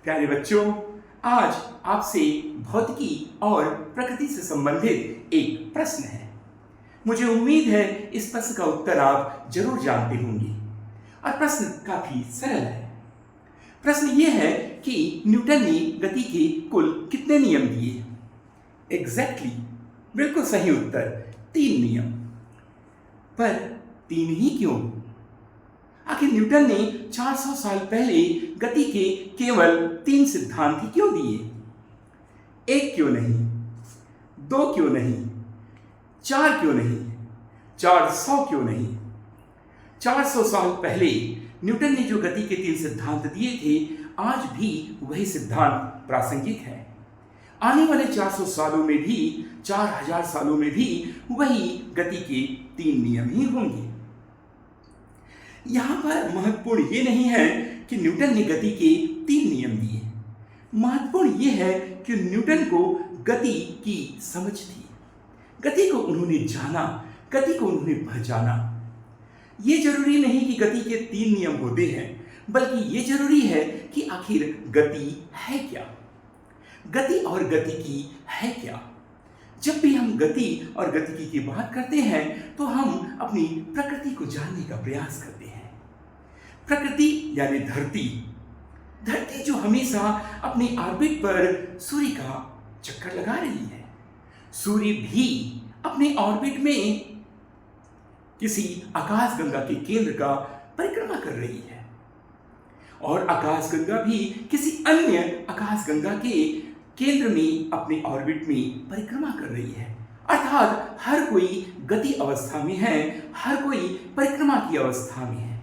प्यारे बच्चों, आज आपसे भौतिकी और प्रकृति से संबंधित एक प्रश्न है। मुझे उम्मीद है इस प्रश्न का उत्तर आप जरूर जानते होंगे और प्रश्न काफी सरल है। प्रश्न ये है कि न्यूटन ने गति के कुल कितने नियम दिए? एग्जैक्टली, बिल्कुल सही उत्तर 3 नियम। पर 3 ही क्यों? आखिर न्यूटन ने 400 साल पहले गति के केवल 3 सिद्धांत ही क्यों दिए? 1 क्यों नहीं, 2 क्यों नहीं, 4 क्यों नहीं, 400 क्यों नहीं? 400 साल पहले न्यूटन ने जो गति के 3 सिद्धांत दिए थे, आज भी वही सिद्धांत प्रासंगिक है। आने वाले 400 सालों में भी, 4000 सालों में भी वही गति के 3 नियम ही होंगे। यहां पर महत्वपूर्ण ये नहीं है कि न्यूटन ने गति के 3 नियम दिए। महत्वपूर्ण ये है कि न्यूटन को गति की समझ थी, गति को उन्होंने जाना, गति को उन्होंने पहचाना। ये जरूरी नहीं कि गति के 3 नियम होते हैं, बल्कि ये जरूरी है कि आखिर गति है क्या, गति और गतिकी है क्या। जब भी हम गति और गतिकी की बात करते हैं तो हम अपनी प्रकृति को जानने का प्रयास करते हैं। प्रकृति यानी धरती, धरती जो हमेशा अपने ऑर्बिट पर सूर्य का चक्कर लगा रही है। सूर्य भी अपने ऑर्बिट में किसी आकाशगंगा के केंद्र का परिक्रमा कर रही है और आकाशगंगा भी किसी अन्य आकाशगंगा के केंद्र में अपने ऑर्बिट में परिक्रमा कर रही है। अर्थात हर कोई गति अवस्था में है, हर कोई परिक्रमा की अवस्था में है।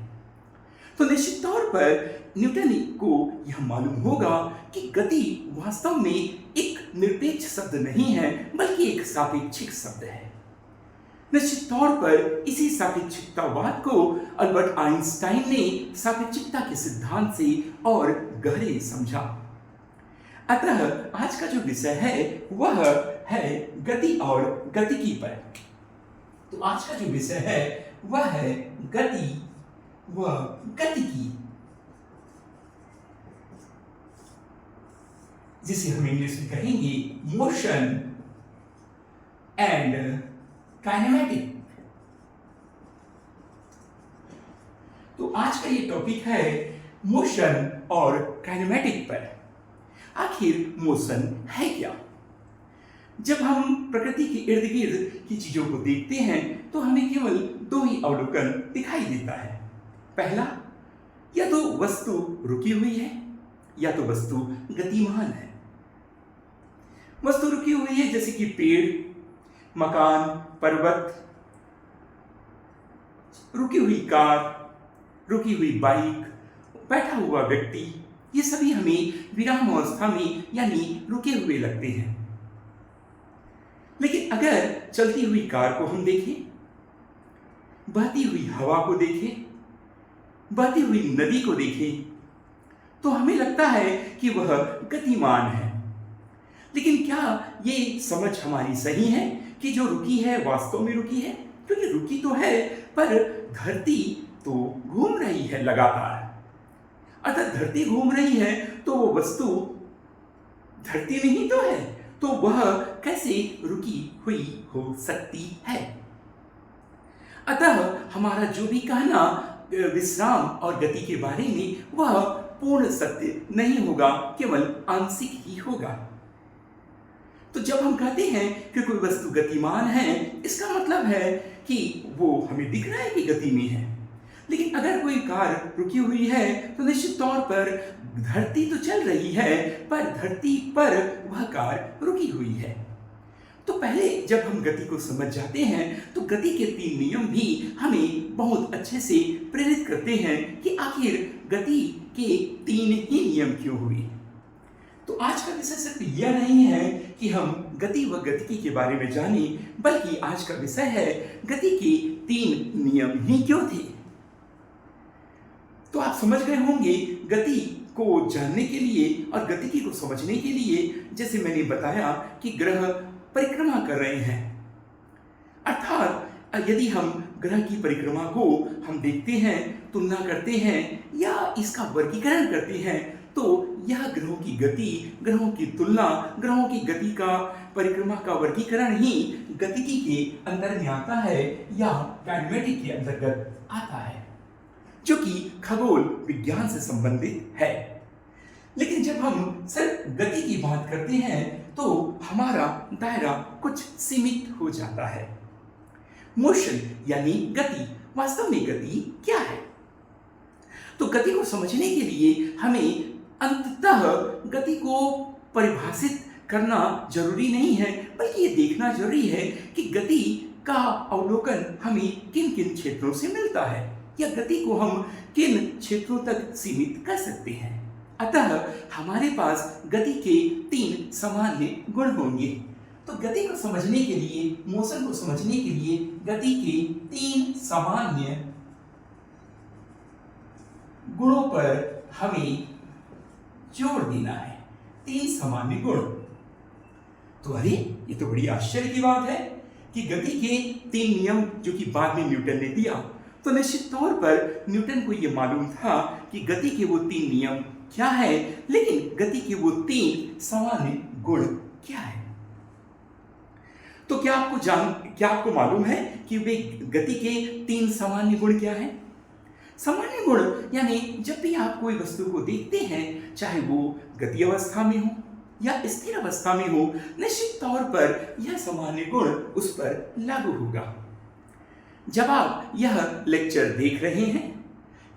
तो निश्चित तौर पर न्यूटन को यह मालूम होगा कि गति वास्तव में एक निरपेक्ष शब्द नहीं है, बल्कि एक सापेक्षिक शब्द है। निश्चित तौर पर इसी सापेक्षिकतावाद को अल्बर्ट आइंस्टाइन ने सापेक्षिकता के सिद्धांत से और गहरे समझा। अतः आज का जो विषय है वह है गति और गतिकी पर। तो आज का जो विषय है वह है गति व गतिकी, जिसे हम इंग्लिश में कहेंगे मोशन एंड काइनेमेटिक। तो आज का ये टॉपिक है मोशन और काइनेमेटिक पर। आखिर मोशन है क्या? जब हम प्रकृति के इर्द गिर्द की चीजों को देखते हैं तो हमें केवल 2 ही अवलोकन दिखाई देता है। पहला, या तो वस्तु रुकी हुई है या तो वस्तु गतिमान है। वस्तु रुकी हुई है जैसे कि पेड़, मकान, पर्वत, रुकी हुई कार, रुकी हुई बाइक, बैठा हुआ व्यक्ति, ये सभी हमें विराम अवस्था में यानी रुके हुए लगते हैं। लेकिन अगर चलती हुई कार को हम देखें, बहती हुई हवा को देखें, बहती हुई नदी को देखें, तो हमें लगता है कि वह गतिमान है। लेकिन क्या ये समझ हमारी सही है कि जो रुकी है वास्तव में रुकी है? क्योंकि रुकी तो है पर धरती तो घूम रही है लगातार। अर्थात धरती घूम रही है तो वो वस्तु धरती में ही तो है, तो वह कैसे रुकी हुई हो सकती है? अतः हमारा जो भी कहना विश्राम और गति के बारे में वह पूर्ण सत्य नहीं होगा, केवल आंशिक ही होगा। तो जब हम कहते हैं कि कोई वस्तु गतिमान है, इसका मतलब है कि वो हमें दिख रहा है कि गति में है। लेकिन अगर कोई कार रुकी हुई है तो निश्चित तौर पर धरती तो चल रही है, पर धरती पर वह कार रुकी हुई है। तो पहले जब हम गति को समझ जाते हैं तो गति के 3 नियम भी हमें बहुत अच्छे से प्रेरित करते हैं कि आखिर गति के 3 ही नियम क्यों हुए। तो आज का विषय सिर्फ यह नहीं है कि हम गति व गतिकी के बारे में जानें, बल्कि आज का विषय है गति के 3 नियम ही क्यों थे। तो आप समझ गए होंगे गति को जानने के लिए और गतिकी को समझने के लिए, जैसे मैंने बताया कि ग्रह परिक्रमा कर रहे हैं। अर्थात यदि हम ग्रह की परिक्रमा को हम देखते हैं, तुलना करते हैं या इसका वर्गीकरण करते हैं, तो यह ग्रहों की गति, ग्रहों की तुलना, ग्रहों की गति का परिक्रमा का वर्गीकरण ही गतिकी के अंदर में आता है या काइनेमेटिक के अंतर्गत आता है, जो कि खगोल विज्ञान से संबंधित है। लेकिन जब हम सिर्फ गति की बात करते हैं तो हमारा दायरा कुछ सीमित हो जाता है। मोशन यानी गति, वास्तव में गति क्या है? तो गति को समझने के लिए हमें अंततः गति को परिभाषित करना जरूरी नहीं है, बल्कि ये देखना जरूरी है कि गति का अवलोकन हमें किन किन क्षेत्रों से मिलता है या गति को हम किन क्षेत्रों तक सीमित कर सकते हैं। अतः हमारे पास गति के 3 सामान्य गुण होंगे। तो गति को समझने के लिए, मोशन को समझने के लिए गति के 3 सामान्य गुणों पर हमें जोर देना है। 3 सामान्य गुण। तो अरे ये तो बड़ी आश्चर्य की बात है कि गति के 3 नियम जो कि बाद में न्यूटन ने दिया। तो निश्चित तौर पर न्यूटन को यह मालूम था कि गति के वो 3 नियम क्या है, लेकिन गति के वो 3 सामान्य गुण क्या है? तो क्या आपको मालूम है कि वे गति के 3 सामान्य गुण क्या हैं? सामान्य गुण यानी जब भी आप कोई वस्तु को देखते हैं, चाहे वो गति अवस्था में हो या स्थिर अवस्था में हो, निश्चित तौर पर यह सामान्य गुण उस पर लागू होगा। जब आप यह लेक्चर देख रहे हैं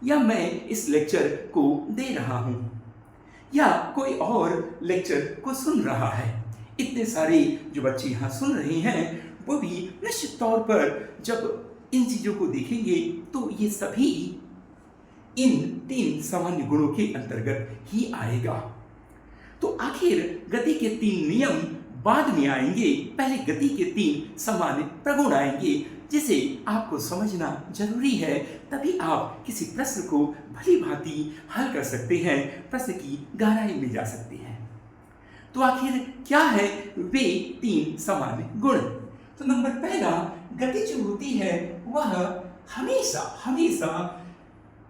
या मैं इस लेक्चर को दे रहा हूं या कोई और लेक्चर को सुन रहा है, इतने सारे जो बच्चे यहाँ सुन रहे हैं वो भी निश्चित तौर पर जब इन चीजों को देखेंगे तो ये सभी इन 3 सामान्य गुणों के अंतर्गत ही आएगा। तो आखिर गति के 3 नियम बाद में आएंगे, पहले गति के 3 सामान्य प्रगुण आएंगे जिसे आपको समझना जरूरी है, तभी आप किसी प्रश्न को भली भांति हल कर सकते हैं, प्रश्न की गहराई में जा सकते हैं। तो आखिर क्या है वे 3 सामान्य गुण? तो नंबर पहला, गति जो होती है वह हमेशा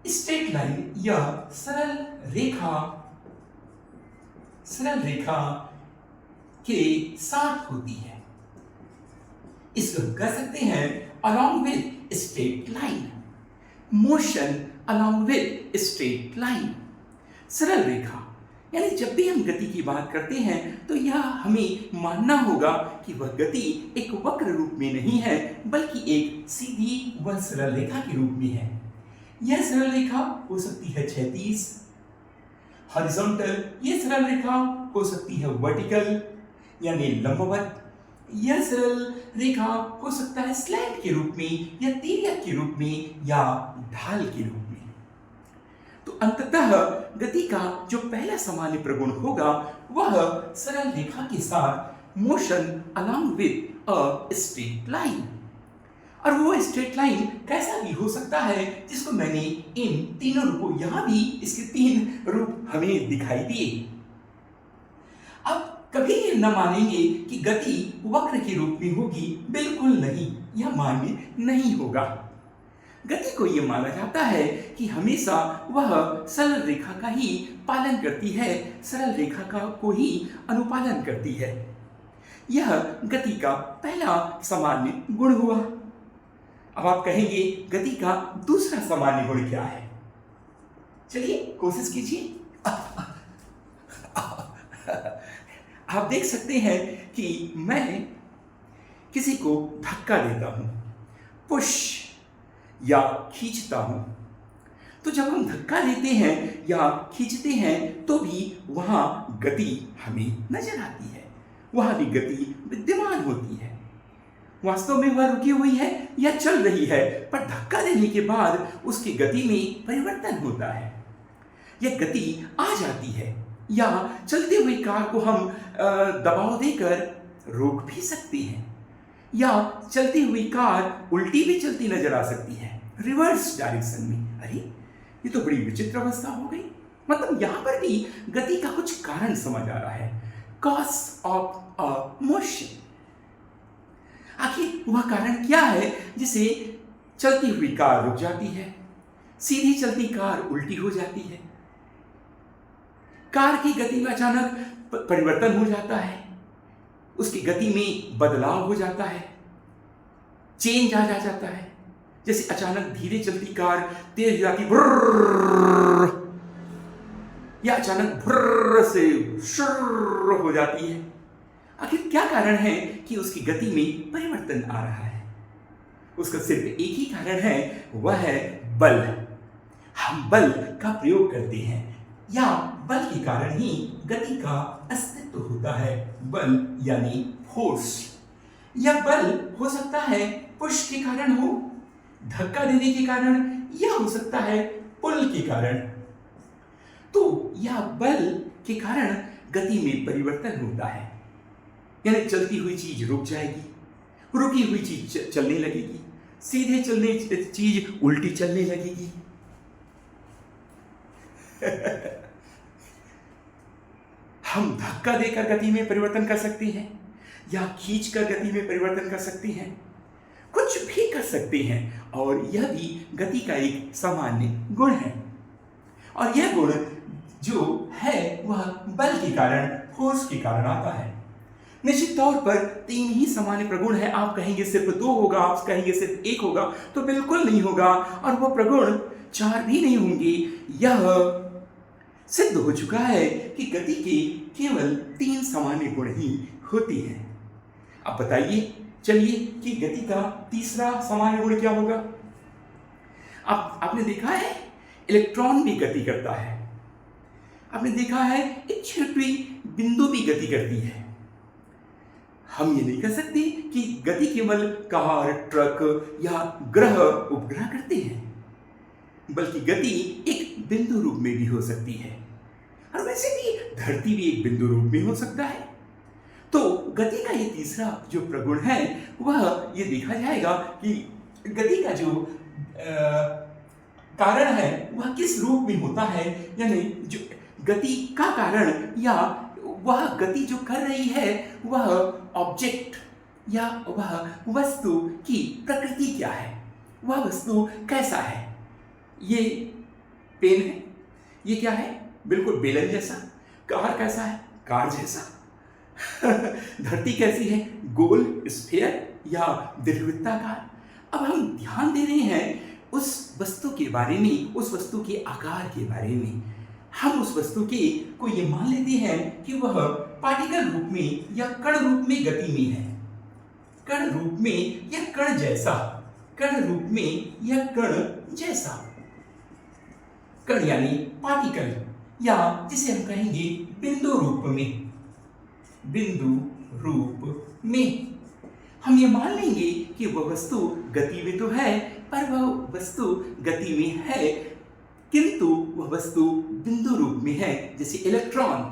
स्ट्रेट लाइन या सरल रेखा के साथ होती है। इसको हम कह सकते हैं along with straight line, motion along with straight line। सरल रेखा यानी जब भी हम गति की बात करते हैं तो यह हमें मानना होगा कि वह गति एक वक्र रूप में नहीं है, बल्कि एक सीधी व सरल रेखा के रूप में है। यह सरल रेखा हो सकती है क्षैतिज, हॉरिजॉन्टल, यह सरल रेखा हो सकती है वर्टिकल यानी लंबवत, यह सरल रेखा हो सकता है स्लैंट के रूप में या तिर्यक के रूप में या ढाल के रूप में। तो अंततः गति का जो पहला सामान्य प्रगुण होगा वह सरल रेखा के साथ motion along with a straight line. और वो स्ट्रेट लाइन कैसा भी हो सकता है, जिसको मैंने इन तीनों रूपों, यहां भी इसके 3 रूप हमें दिखाई दिए। अब कभी ये न मानेंगे कि गति वक्र के रूप में होगी, बिल्कुल नहीं, यह मान्य नहीं होगा। गति को यह माना जाता है कि हमेशा वह सरल रेखा का ही पालन करती है, सरल रेखा का को ही अनुपालन करती है। यह गति का पहला सामान्य गुण हुआ। अब आप कहेंगे गति का दूसरा सामान्य गुण क्या है? चलिए कोशिश कीजिए। आप देख सकते हैं कि मैं किसी को धक्का देता हूं, पुश या खींचता हूं। तो जब हम धक्का देते हैं या खींचते हैं तो भी वहां गति हमें नजर आती है, वहां भी गति विद्यमान होती है। वास्तव में वह रुकी हुई है या चल रही है, पर धक्का देने के बाद उसकी गति में परिवर्तन होता है। यह गति आ जाती है, या चलती हुई कार को हम दबाव देकर रोक भी सकते हैं, या चलती हुई कार उल्टी भी चलती नजर आ सकती है, रिवर्स डायरेक्शन में। अरे ये तो बड़ी विचित्र अवस्था हो गई। मतलब यहां पर भी गति का कुछ कारण समझ आ रहा है, कॉज ऑफ अ मोशन। आखिर वह कारण क्या है जिसे चलती हुई कार रुक जाती है, सीधी चलती कार उल्टी हो जाती है? कार की गति में अचानक परिवर्तन हो जाता है, उसकी गति में बदलाव हो जाता है, चेंज आ जाता है। जैसे अचानक धीरे चलती कार तेज हो जाती ब्रर्र, या अचानक भुर्र से शुर्र हो जाती है। आखिर क्या कारण है कि उसकी गति में परिवर्तन आ रहा है? उसका सिर्फ एक ही कारण है, वह है बल। हम बल का प्रयोग करते हैं या बल के कारण ही गति का अस्तित्व होता है। बल यानी फोर्स। यह बल हो सकता है पुश के कारण हो, धक्का देने के कारण, या हो सकता है पुल के कारण। तो यह बल के कारण गति में परिवर्तन होता है, यानी चलती हुई चीज रुक जाएगी, रुकी हुई चीज चलने लगेगी, सीधे चलने चीज उल्टी चलने लगेगी। हम धक्का देकर गति में परिवर्तन कर सकते हैं या खींचकर गति में परिवर्तन कर सकते हैं, कुछ भी कर सकते हैं, और यह भी गति का एक सामान्य गुण है। और यह गुण जो है वह बल के कारण, फोर्स के कारण आता है। निश्चित तौर पर 3 ही सामान्य प्रगुण है। आप कहेंगे सिर्फ 2 होगा, आप कहेंगे सिर्फ 1 होगा, तो बिल्कुल नहीं होगा, और वो प्रगुण 4 भी नहीं होंगे। यह सिद्ध हो चुका है कि गति के केवल 3 सामान्य गुण ही होती हैं। अब बताइए, चलिए, कि गति का तीसरा सामान्य गुण क्या होगा? आपने देखा है इलेक्ट्रॉन भी गति करता है, आपने देखा है एक छोटी बिंदु भी गति करती है। हम ये नहीं कह सकते कि गति केवल कार, ट्रक या ग्रह, उपग्रह करते हैं, बल्कि गति एक बिंदु रूप में भी हो सकती है, और वैसे भी धरती भी एक बिंदु रूप में हो सकता है। तो गति का ये तीसरा जो प्रगुण है, वह ये देखा जाएगा कि गति का जो कारण है वह किस रूप में होता है, यानी जो गति का कारण या वह गति जो कर रही है वह ऑब्जेक्ट या वह वस्तु की प्रकृति क्या है, वह वस्तु कैसा है। ये पेन है, ये क्या है? बिल्कुल बेलन जैसा। कार कैसा है? कार जैसा। धरती कैसी है? गोल, स्फीयर या दीर्घवृत्ताकार। अब हम ध्यान दे रहे हैं उस वस्तु के बारे में, उस वस्तु के आकार के बारे में। हम उस वस्तु को ये मान लेते हैं कि वह पार्टिकल रूप में या कण रूप में गति में है, कण रूप में या कण जैसा, कण रूप में या कण जैसा। कण यानी पार्टिकल, या जिसे हम कहेंगे बिंदु रूप में, बिंदु रूप में। हम ये मान लेंगे कि वह वस्तु गति में तो है, पर वह वस्तु गति में है, किंतु वह वस्तु बिंदु रूप में है, जैसे इलेक्ट्रॉन।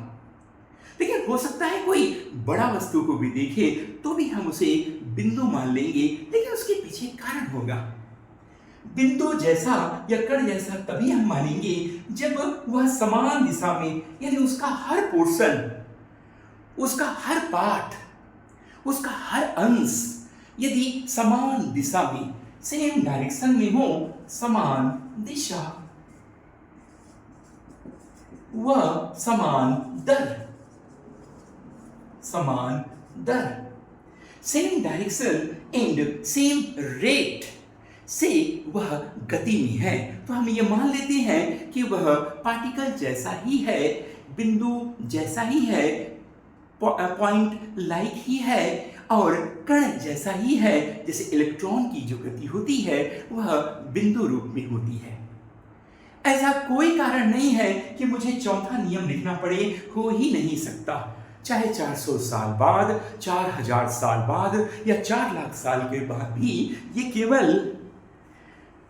लेकिन हो सकता है कोई बड़ा वस्तु को भी देखे तो भी हम उसे बिंदु मान लेंगे, लेकिन उसके पीछे कारण होगा। बिंदु जैसा या कण जैसा तभी हम मानेंगे जब वह समान दिशा में, यानी उसका हर पोर्शन, उसका हर पार्ट, उसका हर अंश यदि समान दिशा में, सेम डायरेक्शन में हो, समान दिशा, वह समान दर, समान दर, same direction and same rate से वह गति में है, तो हम ये मान लेते हैं कि वह पार्टिकल जैसा ही है, बिंदु जैसा ही है, पॉइंट लाइक ही है, और कण जैसा ही है। जैसे इलेक्ट्रॉन की जो गति होती है वह बिंदु रूप में होती है। ऐसा कोई कारण नहीं है कि मुझे चौथा नियम लिखना पड़े, हो ही नहीं सकता। चाहे 400 साल बाद, 4000 साल बाद या 4 लाख साल के बाद भी ये केवल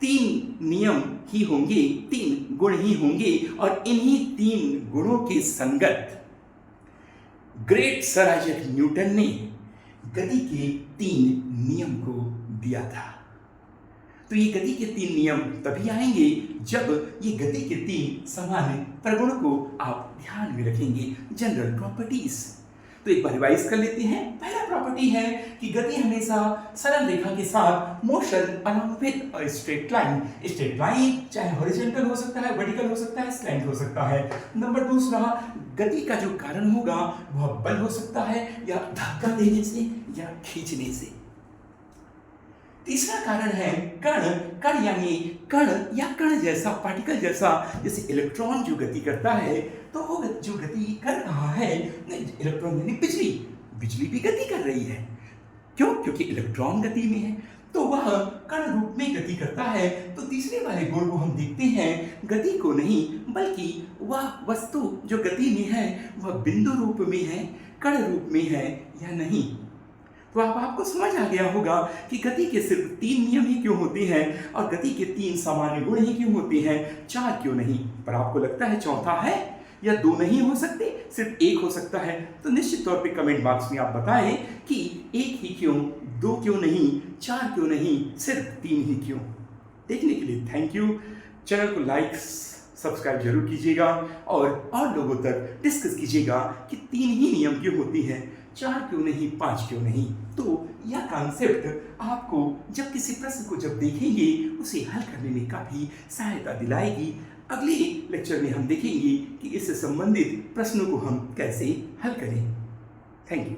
3 नियम ही होंगे, 3 गुण ही होंगे, और इन्हीं 3 गुणों के संगत ग्रेट सर आइजैक न्यूटन ने गति के 3 नियम को दिया था। तो ये गति के 3 नियम तभी आएंगे जब ये गति के 3 सामान्य प्रगुण को आप ध्यान में रखेंगे, जनरल प्रॉपर्टीज। तो एक बार रिवाइज कर लेते हैं। पहला प्रॉपर्टी है कि गति हमेशा सरल रेखा के साथ motion along with a straight line. Straight line चाहे हॉरिजॉन्टल हो सकता है, वर्टिकल हो सकता है, स्लैंट हो सकता है। नंबर दूसरा, गति का जो कारण होगा वह बल हो सकता है या धक्का देने से या खींचने से। तीसरा कारण है कण। कण यानी कण या कण जैसा, पार्टिकल जैसा, जैसे इलेक्ट्रॉन जो गति करता है, तो वो जो गति कर रहा है, इलेक्ट्रॉन यानी बिजली, बिजली भी गति कर रही है। क्यों? क्योंकि इलेक्ट्रॉन गति में है, तो वह कण रूप में गति करता है। तो तीसरे वाले गुण को हम देखते हैं, गति को नहीं बल्कि वह वस्तु जो गति में है वह बिंदु रूप में है, कण रूप में है या नहीं। तो अब आपको समझ आ गया होगा कि गति के सिर्फ 3 नियम ही क्यों होते हैं और गति के 3 सामान्य गुण ही क्यों होते हैं, 4 क्यों नहीं। पर आपको लगता है चौथा है या 2 नहीं हो सकते, सिर्फ 1 हो सकता है? तो निश्चित तौर पे कमेंट बॉक्स में आप बताएं कि 1 ही क्यों, 2 क्यों नहीं, 4 क्यों नहीं, सिर्फ 3 ही क्यों। देखने के लिए थैंक यू। चैनल को लाइक सब्सक्राइब जरूर कीजिएगा और लोगों तक डिस्कस कीजिएगा कि 3 ही नियम क्यों होती हैं, 4 क्यों नहीं, 5 क्यों नहीं। तो यह कॉन्सेप्ट आपको जब किसी प्रश्न को जब देखेंगे उसे हल करने में काफ़ी सहायता दिलाएगी। अगले लेक्चर में हम देखेंगे कि इससे संबंधित प्रश्नों को हम कैसे हल करें। Thank you.